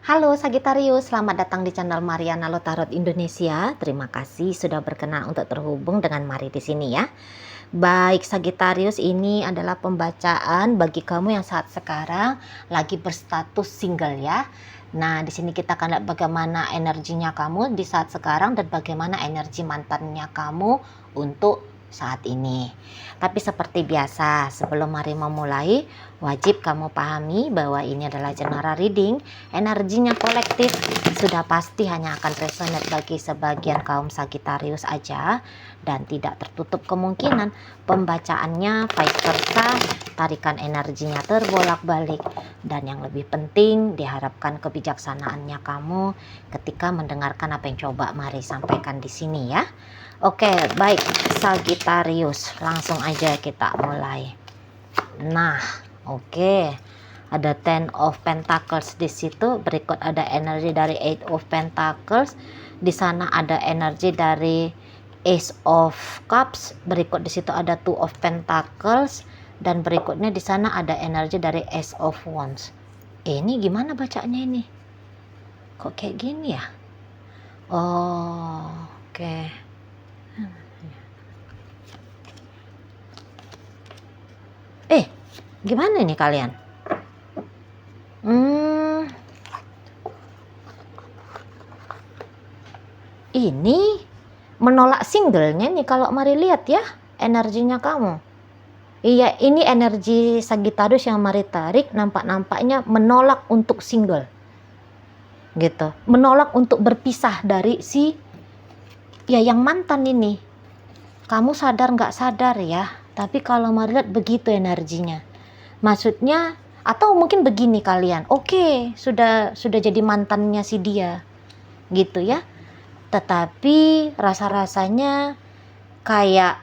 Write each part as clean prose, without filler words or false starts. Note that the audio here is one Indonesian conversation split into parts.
Halo Sagittarius, selamat datang di channel Mariana Lotarot Indonesia. Terima kasih sudah berkenan untuk terhubung dengan Mari di sini ya. Baik Sagittarius, ini adalah pembacaan bagi kamu yang saat sekarang lagi berstatus single ya. Nah, di sini kita akan lihat bagaimana energinya kamu di saat sekarang dan bagaimana energi mantannya kamu untuk saat ini. Tapi seperti biasa, sebelum Mari memulai, wajib kamu pahami bahwa ini adalah general reading. Energinya kolektif, sudah pasti hanya akan resonate bagi sebagian kaum Sagittarius aja, dan tidak tertutup kemungkinan pembacaannya vice versa, tarikan energinya terbolak-balik. Dan yang lebih penting, diharapkan kebijaksanaannya kamu ketika mendengarkan apa yang coba Mari sampaikan di sini ya. Oke, baik Sagittarius, langsung aja kita mulai. Nah, oke. Ada Ten of Pentacles di situ, berikut ada energi dari Eight of Pentacles. Di sana ada energi dari Ace of Cups, berikut di situ ada Two of Pentacles, dan berikutnya di sana ada energi dari Ace of Wands. Ini gimana bacanya ini? Kok kayak gini ya? Oh, oke. Gimana ini kalian? Ini menolak singlenya nih kalau Mari lihat ya energinya kamu. Iya, ini energi Sagittarius yang Mari tarik, nampaknya menolak untuk single. Gitu. Menolak untuk berpisah dari si ya yang mantan ini. Kamu sadar nggak sadar ya, tapi kalau Mari lihat begitu energinya. Maksudnya, atau mungkin begini kalian, oke, sudah jadi mantannya si dia, gitu ya. Tetapi rasa-rasanya kayak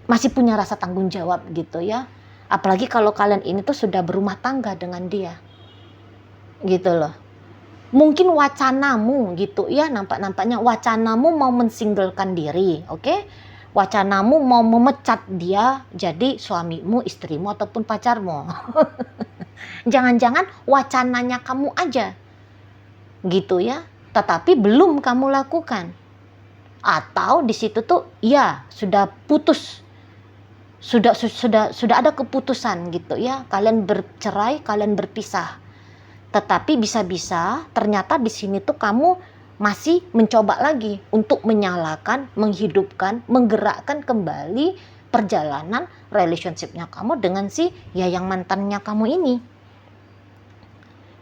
masih punya rasa tanggung jawab gitu ya. Apalagi kalau kalian ini tuh sudah berumah tangga dengan dia, gitu loh. Mungkin wacanamu gitu ya, nampaknya wacanamu mau mensinglekan diri, oke? Wacanamu mau memecat dia jadi suamimu, istrimu, ataupun pacarmu. Jangan-jangan wacananya kamu aja, gitu ya. Tetapi belum kamu lakukan. Atau di situ tuh ya sudah putus, sudah ada keputusan gitu ya. Kalian bercerai, kalian berpisah. Tetapi bisa-bisa ternyata di sini tuh kamu masih mencoba lagi untuk menyalakan, menghidupkan, menggerakkan kembali perjalanan relationship-nya kamu dengan si ya yang mantannya kamu ini.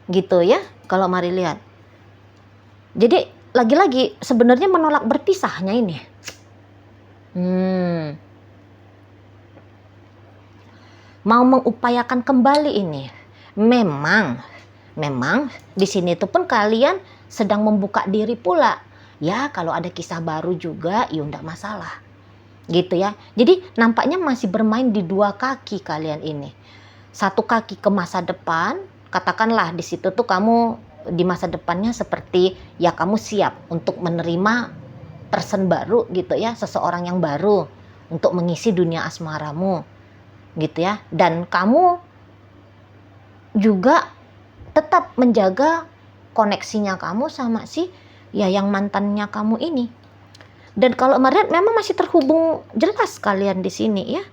Gitu ya, kalau Mari lihat. Jadi lagi-lagi sebenarnya menolak berpisahnya ini. Mau mengupayakan kembali ini. Memang di sini tuh pun kalian sedang membuka diri pula. Ya, kalau ada kisah baru juga, ya enggak masalah. Gitu ya. Jadi nampaknya masih bermain di dua kaki kalian ini. Satu kaki ke masa depan, katakanlah di situ tuh kamu di masa depannya seperti ya kamu siap untuk menerima person baru gitu ya, seseorang yang baru untuk mengisi dunia asmaramu. Gitu ya. Dan kamu juga tetap menjaga koneksinya kamu sama si ya yang mantannya kamu ini. Dan kalau melihat memang masih terhubung jelas kalian di sini ya.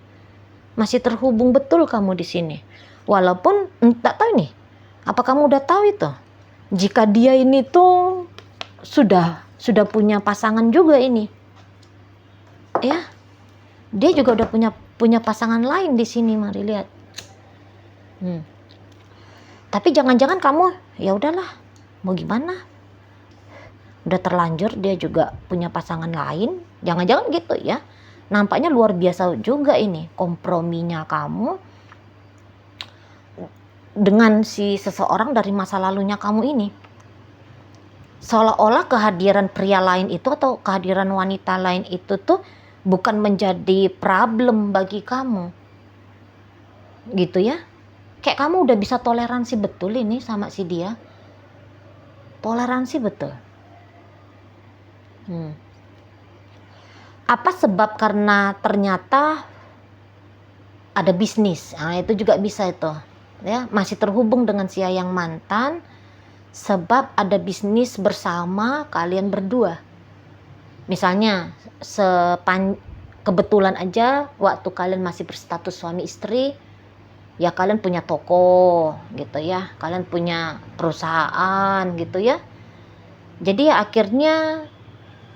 Masih terhubung betul kamu di sini. Walaupun tak tahu nih, apa kamu udah tahu itu? Jika dia ini tuh sudah punya pasangan juga ini. Ya. Dia juga udah punya pasangan lain di sini, Mari lihat. Tapi jangan-jangan kamu ya udahlah, mau gimana? Udah terlanjur dia juga punya pasangan lain, jangan-jangan gitu ya. Nampaknya luar biasa juga ini komprominya kamu dengan si seseorang dari masa lalunya kamu ini. Seolah-olah kehadiran pria lain itu atau kehadiran wanita lain itu tuh bukan menjadi problem bagi kamu. Gitu ya. Kayak kamu udah bisa toleransi betul ini sama si dia. Toleransi betul. Apa sebab? Karena ternyata ada bisnis. Nah, itu juga bisa itu. ya, masih terhubung dengan si yang mantan sebab ada bisnis bersama kalian berdua. Misalnya kebetulan aja waktu kalian masih berstatus suami istri, ya kalian punya toko gitu ya, kalian punya perusahaan gitu ya. Jadi ya akhirnya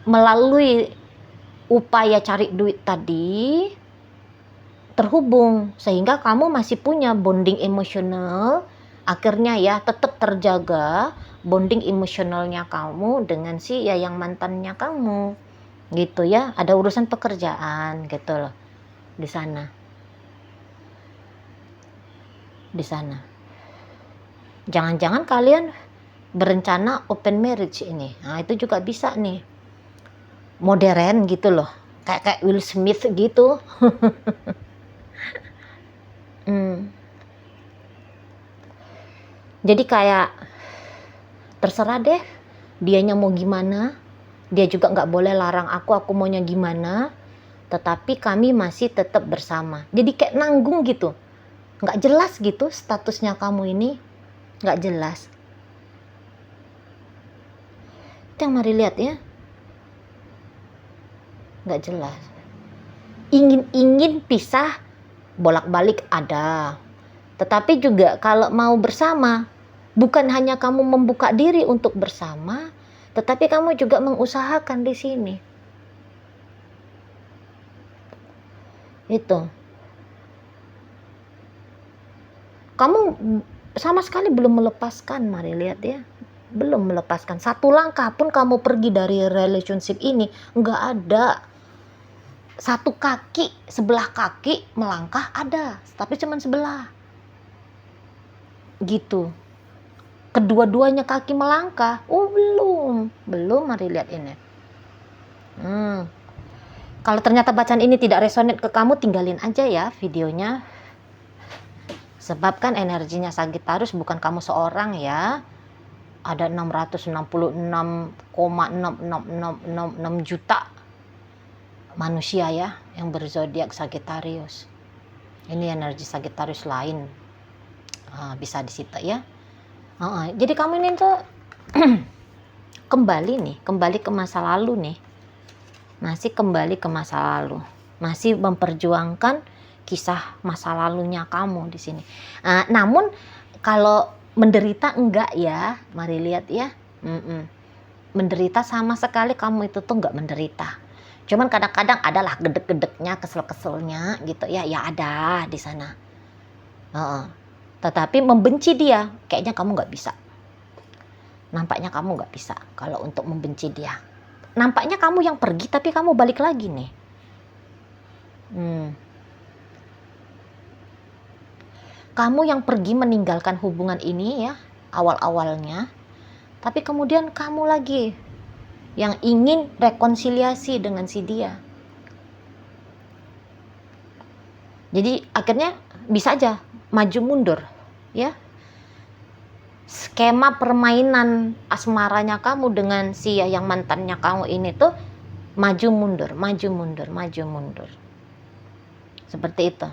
melalui upaya cari duit tadi terhubung sehingga kamu masih punya bonding emosional, akhirnya ya tetap terjaga bonding emosionalnya kamu dengan si ya yang mantannya kamu gitu ya. Ada urusan pekerjaan gitu loh di sana. Jangan-jangan kalian berencana open marriage ini. Nah, itu juga bisa nih. Modern gitu loh. Kayak Will Smith gitu. Jadi kayak terserah deh dianya mau gimana. Dia juga nggak boleh larang aku maunya gimana. Tetapi kami masih tetap bersama. Jadi kayak nanggung gitu. Nggak jelas gitu statusnya kamu ini. Nggak jelas. Itu yang mari lihat ya. Nggak jelas. Ingin pisah bolak-balik ada. Tetapi juga kalau mau bersama, bukan hanya kamu membuka diri untuk bersama, tetapi kamu juga mengusahakan di sini. Itu. Kamu sama sekali belum melepaskan, mari lihat ya. Belum melepaskan. Satu langkah pun kamu pergi dari relationship ini, nggak ada. Satu kaki, sebelah kaki melangkah ada, tapi cuma sebelah. Gitu. Kedua-duanya kaki melangkah. Oh, belum, mari lihat ini. Kalau ternyata bacaan ini tidak resonate ke kamu, tinggalin aja ya videonya. Sebab kan energinya Sagittarius bukan kamu seorang ya. Ada 666,66666 juta manusia ya yang berzodiak Sagittarius. Ini energi Sagittarius lain. Bisa di situ ya. Jadi kamu ini tuh kembali ke masa lalu nih. Masih kembali ke masa lalu. Masih memperjuangkan kisah masa lalunya kamu di sini. Namun kalau menderita enggak ya, mari lihat ya. Menderita sama sekali kamu itu tuh enggak menderita. Cuman kadang-kadang adalah gedek-gedeknya, kesel-keselnya gitu ya. Ya ada di sana. Tetapi membenci dia, kayaknya kamu nggak bisa. Nampaknya kamu nggak bisa kalau untuk membenci dia. Nampaknya kamu yang pergi, tapi kamu balik lagi nih. Kamu yang pergi meninggalkan hubungan ini ya, awal-awalnya. Tapi kemudian kamu lagi yang ingin rekonsiliasi dengan si dia. Jadi akhirnya bisa aja maju mundur ya. Skema permainan asmaranya kamu dengan si yang mantannya kamu ini tuh maju mundur. Seperti itu.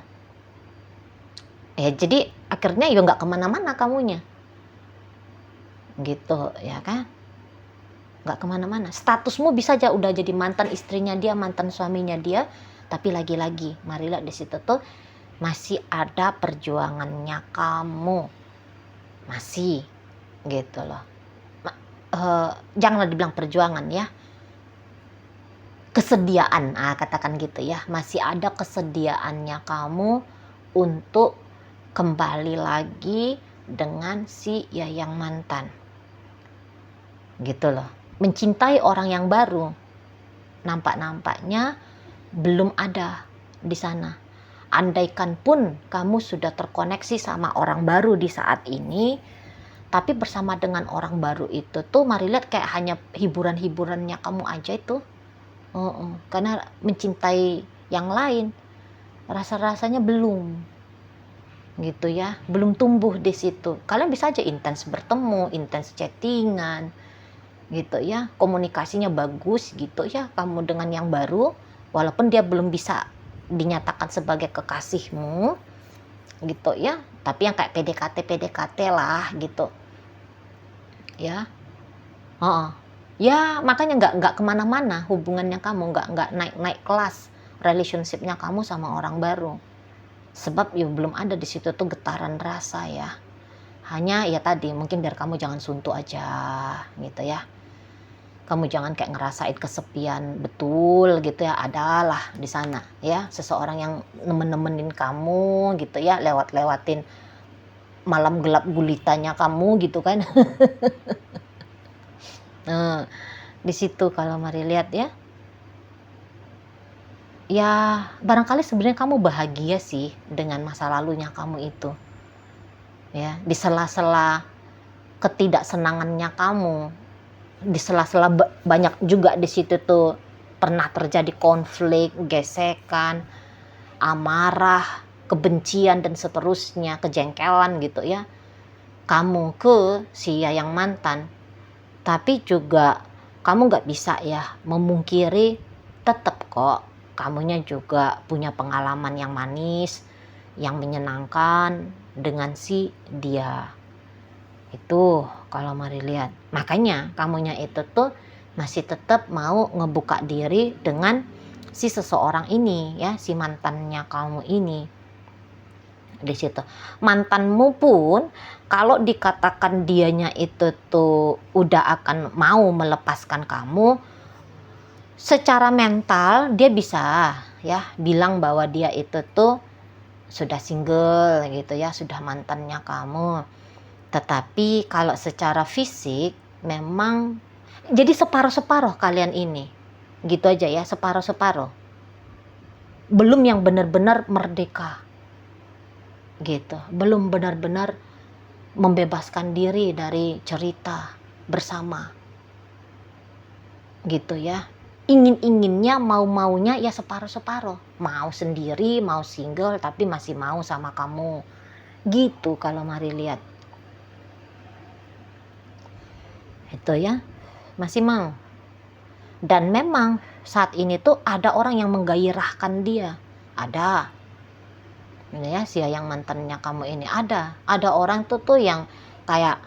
Jadi akhirnya ya nggak kemana-mana kamunya. Gitu ya kan. Nggak kemana-mana. Statusmu bisa aja udah jadi mantan istrinya dia, mantan suaminya dia. Tapi lagi-lagi, mari lihat di situ tuh masih ada perjuangannya kamu. Masih gitu loh. Janganlah dibilang perjuangan ya. Kesediaan, katakan gitu ya. Masih ada kesediaannya kamu untuk kembali lagi dengan si yang mantan. Gitu loh. Mencintai orang yang baru. Nampak-nampaknya belum ada di sana. Andaikan pun kamu sudah terkoneksi sama orang baru di saat ini, tapi bersama dengan orang baru itu tuh mari lihat kayak hanya hiburan-hiburannya kamu aja itu. Karena mencintai yang lain rasa-rasanya belum gitu ya, belum tumbuh di situ. Kalian bisa aja intens bertemu, intens chattingan gitu ya, komunikasinya bagus gitu ya kamu dengan yang baru, walaupun dia belum bisa dinyatakan sebagai kekasihmu, gitu ya, tapi yang kayak PDKT lah gitu ya. Heeh. Ya makanya nggak kemana-mana hubungannya kamu, nggak naik kelas relationshipnya kamu sama orang baru, sebab ya belum ada di situ tuh getaran rasa ya. Hanya ya tadi mungkin biar kamu jangan suntuk aja gitu ya, kamu jangan kayak ngerasain kesepian betul gitu ya, adalah di sana ya seseorang yang nemenin kamu gitu ya, lewatin malam gelap gulitanya kamu gitu kan. Nah, di situ kalau mari lihat ya, ya barangkali sebenarnya kamu bahagia sih dengan masa lalunya kamu itu. Ya, di sela-sela ketidaksenangannya kamu, di sela-sela banyak juga di situ tuh pernah terjadi konflik, gesekan, amarah, kebencian dan seterusnya, kejengkelan gitu ya. Kamu ke si yang mantan, tapi juga kamu nggak bisa ya memungkiri, tetap kok kamunya juga punya pengalaman yang manis, yang menyenangkan dengan si dia. Itu kalau mari lihat. Makanya kamunya itu tuh masih tetap mau ngebuka diri dengan si seseorang ini ya, si mantannya kamu ini. Di situ. Mantanmu pun kalau dikatakan dianya itu tuh udah akan mau melepaskan kamu, secara mental dia bisa ya bilang bahwa dia itu tuh sudah single gitu ya, sudah mantannya kamu. Tetapi kalau secara fisik memang jadi separuh-separuh kalian ini. Gitu aja ya, separuh-separuh. Belum yang benar-benar merdeka. Gitu. Belum benar-benar membebaskan diri dari cerita bersama. Gitu ya. Ingin-inginnya, mau-maunya ya separuh-separuh. Mau sendiri, mau single tapi masih mau sama kamu. Gitu kalau mari lihat. Itu ya, masih mau. Dan memang saat ini tuh ada orang yang menggairahkan dia. Ada. Ini ya, si yang mantannya kamu ini ada orang tuh yang kayak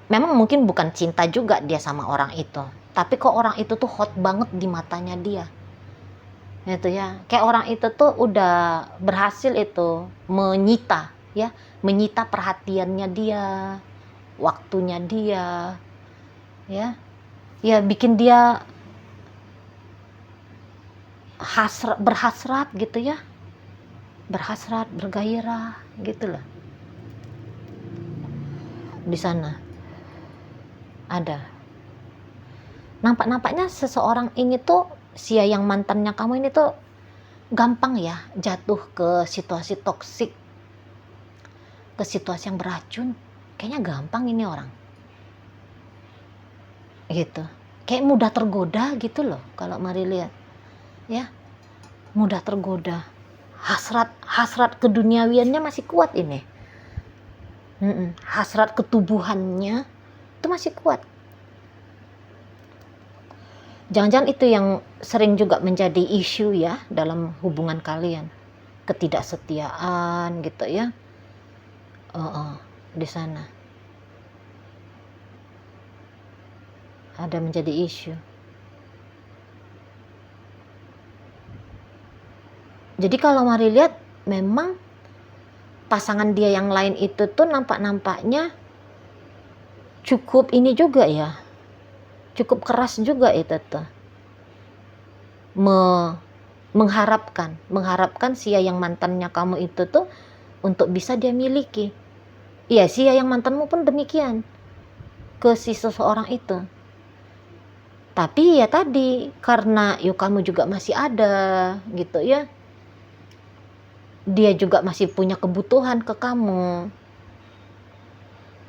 memang mungkin bukan cinta juga dia sama orang itu, tapi kok orang itu tuh hot banget di matanya dia. Itu ya, kayak orang itu tuh udah berhasil itu menyita ya, menyita perhatiannya dia, waktunya dia. Ya. Ya bikin dia berhasrat gitu ya, berhasrat, bergairah gitu loh. Di sana ada. Nampak-nampaknya seseorang ini tuh, si yang mantannya kamu ini tuh gampang ya jatuh ke situasi toksik, ke situasi yang beracun. Kayaknya gampang ini orang. Gitu. Kayak mudah tergoda gitu loh kalau mari lihat. Ya, mudah tergoda. Hasrat keduniawiannya masih kuat ini. Hasrat ketubuhannya itu masih kuat. Jangan-jangan itu yang sering juga menjadi isu ya dalam hubungan kalian, ketidaksetiaan gitu ya. Di sana ada menjadi isu. Jadi kalau mari lihat, memang pasangan dia yang lain itu tuh nampaknya cukup ini juga ya, cukup keras juga itu tuh, mengharapkan si yang mantannya kamu itu tuh untuk bisa dia miliki. Iya, si yang mantanmu pun demikian ke si seseorang itu. Tapi ya tadi, karena yuk kamu juga masih ada gitu ya, dia juga masih punya kebutuhan ke kamu.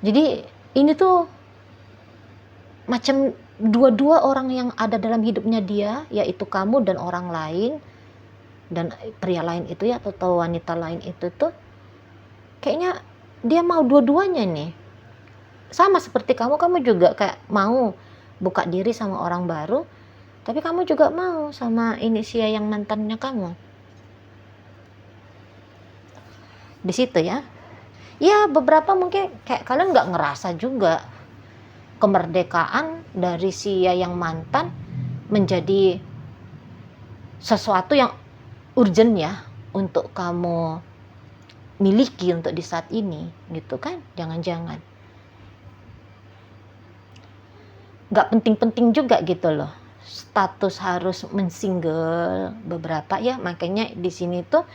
Jadi ini tuh macam dua-dua orang yang ada dalam hidupnya dia, yaitu kamu dan orang lain, dan pria lain itu ya, atau wanita lain itu tuh kayaknya dia mau dua-duanya nih. Sama seperti kamu juga kayak mau buka diri sama orang baru, tapi kamu juga mau sama ini si yang mantannya kamu. di situ ya. Ya beberapa mungkin kayak kalian nggak ngerasa juga kemerdekaan dari si yang mantan menjadi sesuatu yang urgent ya untuk kamu miliki untuk di saat ini gitu kan. Jangan-jangan nggak penting-penting juga gitu loh status harus mensingle beberapa ya. Makanya di sini tuh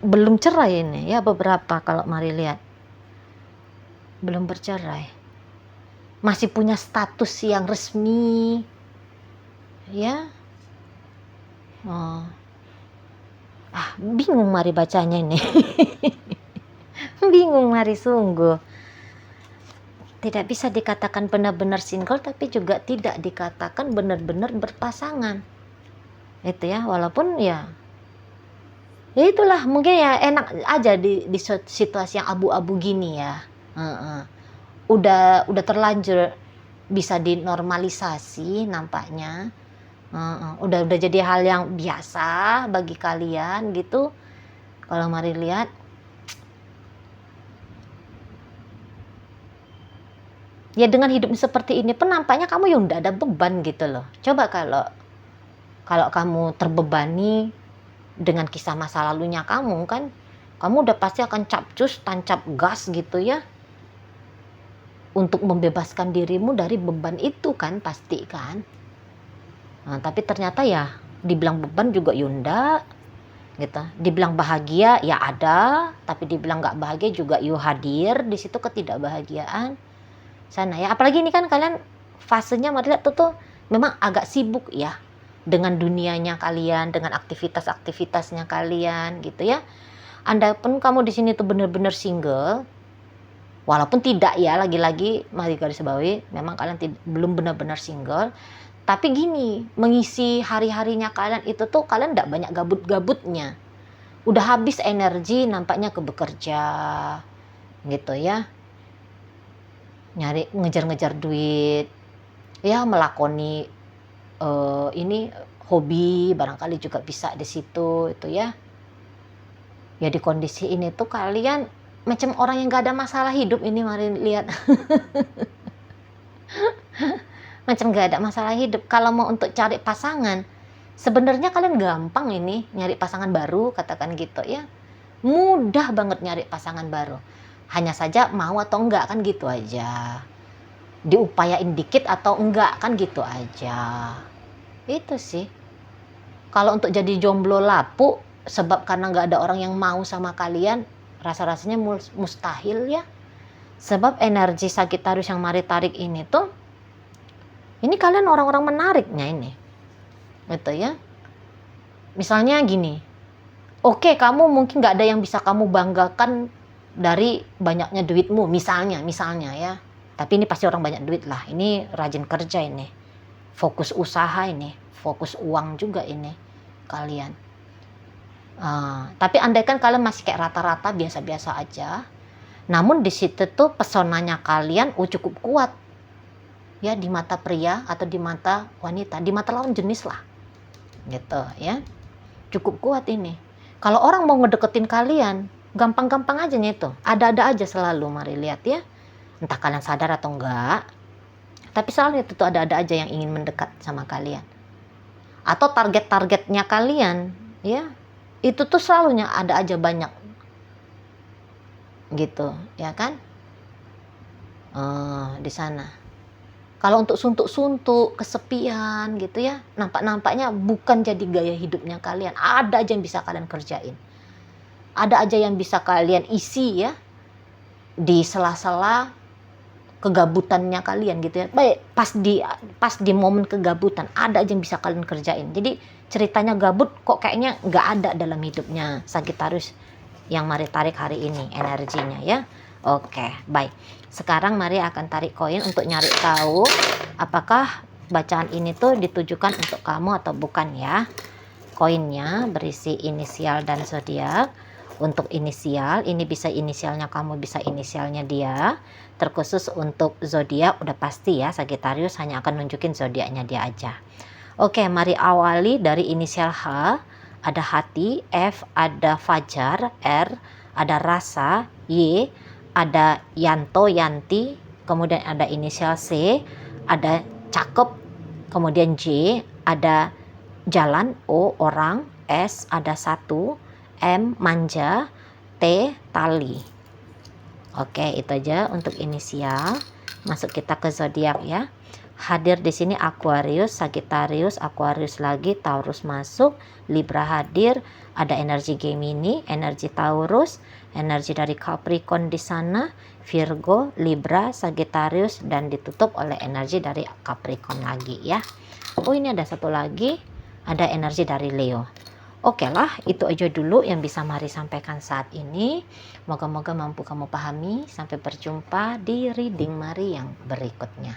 belum cerai ini ya beberapa, kalau mari lihat belum bercerai, masih punya status yang resmi ya. Bingung mari bacanya ini. Bingung mari sungguh. Tidak bisa dikatakan benar-benar single, tapi juga tidak dikatakan benar-benar berpasangan itu ya. Walaupun ya itulah mungkin ya enak aja di situasi yang abu-abu gini ya. Udah terlanjur bisa dinormalisasi nampaknya. Udah jadi hal yang biasa bagi kalian gitu. Kalau mari lihat ya, dengan hidup seperti ini pun nampaknya kamu ya udah ada beban gitu loh. Coba kalau kamu terbebani dengan kisah masa lalunya kamu kan, kamu udah pasti akan capcus, tancap gas gitu ya untuk membebaskan dirimu dari beban itu kan, pasti kan. Tapi ternyata ya dibilang beban juga yunda gitu, dibilang bahagia ya ada, tapi dibilang nggak bahagia juga you hadir di situ ketidakbahagiaan sana ya. Apalagi ini kan kalian fasenya mari lihat tuh memang agak sibuk ya dengan dunianya kalian, dengan aktivitasnya kalian gitu ya. Anda pun kamu di sini tuh benar-benar single, walaupun tidak ya, lagi-lagi mari garis bawahi memang kalian belum benar-benar single. Tapi gini, mengisi hari-harinya kalian itu tuh kalian tidak banyak gabut-gabutnya. Udah habis energi nampaknya ke bekerja gitu ya. Nyari ngejar-ngejar duit ya, melakoni ini hobi barangkali juga bisa di situ itu ya. Ya di kondisi ini tuh kalian macam orang yang gak ada masalah hidup ini, mari lihat. Macam gak ada masalah hidup. Kalau mau untuk cari pasangan, sebenarnya kalian gampang ini nyari pasangan baru, katakan gitu ya. Mudah banget nyari pasangan baru. Hanya saja mau atau enggak kan gitu aja. Diupayain dikit atau enggak kan gitu aja. Itu sih. Kalau untuk jadi jomblo lapuk sebab karena nggak ada orang yang mau sama kalian, rasa-rasanya mustahil ya. Sebab energi Sagittarius yang mari tarik ini tuh, ini kalian orang-orang menariknya ini gitu ya. Misalnya gini, oke, kamu mungkin nggak ada yang bisa kamu banggakan dari banyaknya duitmu misalnya ya. Tapi ini pasti orang banyak duit lah, ini rajin kerja ini, fokus usaha ini, fokus uang juga ini kalian. Tapi andaikan kalian masih kayak rata-rata biasa-biasa aja, namun di situ tuh pesonanya kalian cukup kuat ya di mata pria atau di mata wanita, di mata lawan jenis lah gitu ya. Cukup kuat ini. Kalau orang mau ngedeketin kalian gampang-gampang aja itu, ada-ada aja selalu, mari lihat ya. Entah kalian sadar atau enggak, tapi selalu itu tuh ada-ada aja yang ingin mendekat sama kalian. Atau target-targetnya kalian ya, itu tuh selalunya ada aja banyak gitu ya kan. Di sana kalau untuk suntuk-suntuk kesepian gitu ya, nampaknya bukan jadi gaya hidupnya kalian. Ada aja yang bisa kalian kerjain, ada aja yang bisa kalian isi ya di sela-sela kegabutannya kalian gitu ya. Baik, pas di momen kegabutan ada aja yang bisa kalian kerjain. Jadi ceritanya gabut kok kayaknya nggak ada dalam hidupnya Sagittarius yang mari tarik hari ini energinya ya. Oke, baik. Sekarang mari akan tarik koin untuk nyari tahu apakah bacaan ini tuh ditujukan untuk kamu atau bukan ya. Koinnya berisi inisial dan zodiak. Untuk inisial, ini bisa inisialnya kamu, bisa inisialnya dia. Terkhusus untuk zodiak udah pasti ya, Sagittarius hanya akan nunjukin zodiaknya dia aja. Oke, mari awali dari inisial H. ada hati, F ada fajar, R ada rasa, Y ada Yanto, Yanti, kemudian ada inisial C, ada cakep, kemudian J ada jalan, O orang, S ada satu, M manja, T tali. Oke, itu aja untuk inisial. Masuk kita ke zodiak ya. Hadir di sini Aquarius, Sagittarius, Aquarius lagi, Taurus masuk, Libra hadir, ada energi Gemini, energi Taurus, energi dari Capricorn di sana, Virgo, Libra, Sagittarius, dan ditutup oleh energi dari Capricorn lagi ya. Oh, ini ada satu lagi, ada energi dari Leo. Oke lah, itu aja dulu yang bisa Mari sampaikan saat ini. Moga-moga mampu kamu pahami. Sampai berjumpa di reading Mari yang berikutnya.